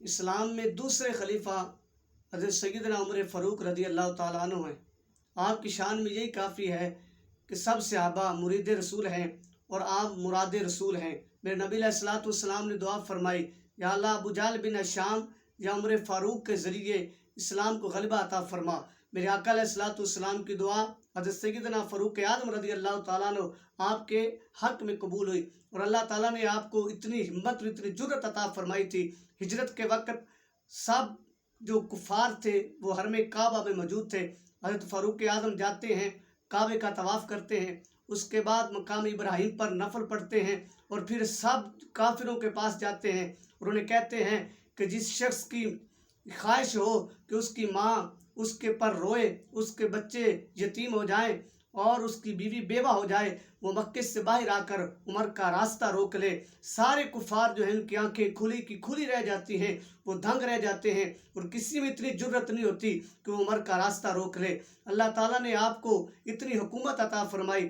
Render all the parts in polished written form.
اسلام میں دوسرے خلیفہ حضرت سیدنا عمر فاروق رضی اللہ تعالیٰ عنہ ہیں۔ آپ کی شان میں یہی کافی ہے کہ سب صحابہ مرید رسول ہیں اور آپ مراد رسول ہیں۔ میرے نبی علیہ الصلوۃ والسلام نے دعا فرمائی، یا اللہ ابو جہل بن ہشام یا عمر فاروق کے ذریعے اسلام کو غلبہ عطا فرما۔ میرے آقا علیہ الصلوۃ والسلام کی دعا حضرت سیدنا فاروق اعظم رضی اللہ تعالیٰ عنہ آپ کے حق میں قبول ہوئی، اور اللہ تعالیٰ نے آپ کو اتنی ہمت اور اتنی جرأت عطا فرمائی تھی۔ ہجرت کے وقت سب جو کفار تھے وہ حرم کعبہ میں موجود تھے۔ حضرت فاروق اعظم جاتے ہیں، کعبے کا طواف کرتے ہیں، اس کے بعد مقام ابراہیم پر نفل پڑھتے ہیں، اور پھر سب کافروں کے پاس جاتے ہیں اور انہیں کہتے ہیں کہ جس شخص کی خواہش ہو کہ اس کی ماں اس کے پر روئے، اس کے بچے یتیم ہو جائیں اور اس کی بیوی بیوہ ہو جائے، وہ مکے سے باہر آ کر عمر کا راستہ روک لے۔ سارے کفار جو ہیں ان کی آنکھیں کھلی کی کھلی رہ جاتی ہیں، وہ دھنگ رہ جاتے ہیں، اور کسی میں اتنی جرأت نہیں ہوتی کہ وہ عمر کا راستہ روک لے۔ اللہ تعالیٰ نے آپ کو اتنی حکومت عطا فرمائی،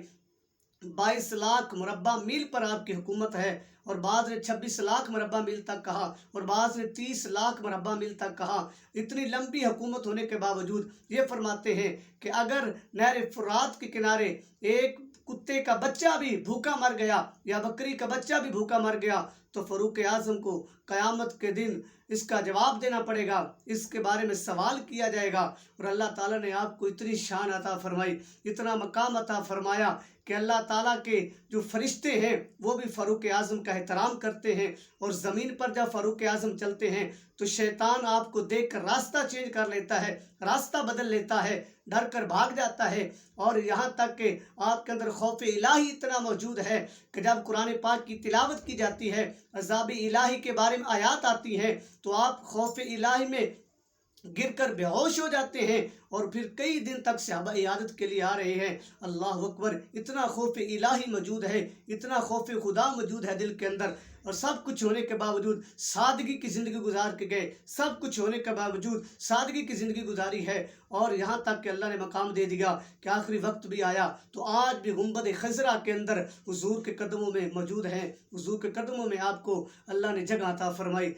22 لاکھ مربع میل پر آپ کی حکومت ہے، اور بعض نے 26 لاکھ مربع میل تک کہا، اور بعض نے 30 لاکھ مربع میل تک کہا۔ اتنی لمبی حکومت ہونے کے باوجود یہ فرماتے ہیں کہ اگر نہر فرات کے کنارے ایک کتے کا بچہ بھی بھوکا مر گیا یا بکری کا بچہ بھی بھوکا مر گیا تو فاروق اعظم کو قیامت کے دن اس کا جواب دینا پڑے گا، اس کے بارے میں سوال کیا جائے گا۔ اور اللہ تعالیٰ نے آپ کو اتنی شان عطا فرمائی، اتنا مقام عطا فرمایا کہ اللہ تعالیٰ کے جو فرشتے ہیں وہ بھی فاروق اعظم کا احترام کرتے ہیں، اور زمین پر جب فاروق اعظم چلتے ہیں تو شیطان آپ کو دیکھ کر راستہ چینج کر لیتا ہے، راستہ بدل لیتا ہے، ڈر کر بھاگ جاتا ہے۔ اور یہاں تک کہ آپ کے اندر خوف الہی اتنا موجود ہے کہ جب قرآن پاک کی تلاوت کی جاتی ہے، عذاب الہی کے بارے میں آیات آتی ہیں، تو آپ خوف الہی میں گر کر بے ہوش ہو جاتے ہیں، اور پھر کئی دن تک صحابہ عیادت کے لیے آ رہے ہیں۔ اللہ اکبر! اتنا خوف الہی موجود ہے، اتنا خوف خدا موجود ہے دل کے اندر، اور سب کچھ ہونے کے باوجود سادگی کی زندگی گزار کے گئے، سب کچھ ہونے کے باوجود سادگی کی زندگی گزاری ہے، اور یہاں تک کہ اللہ نے مقام دے دیا کہ آخری وقت بھی آیا تو آج بھی گنبد خضرا کے اندر حضور کے قدموں میں موجود ہیں، حضور کے قدموں میں آپ کو اللہ نے جگہ عطا فرمائی۔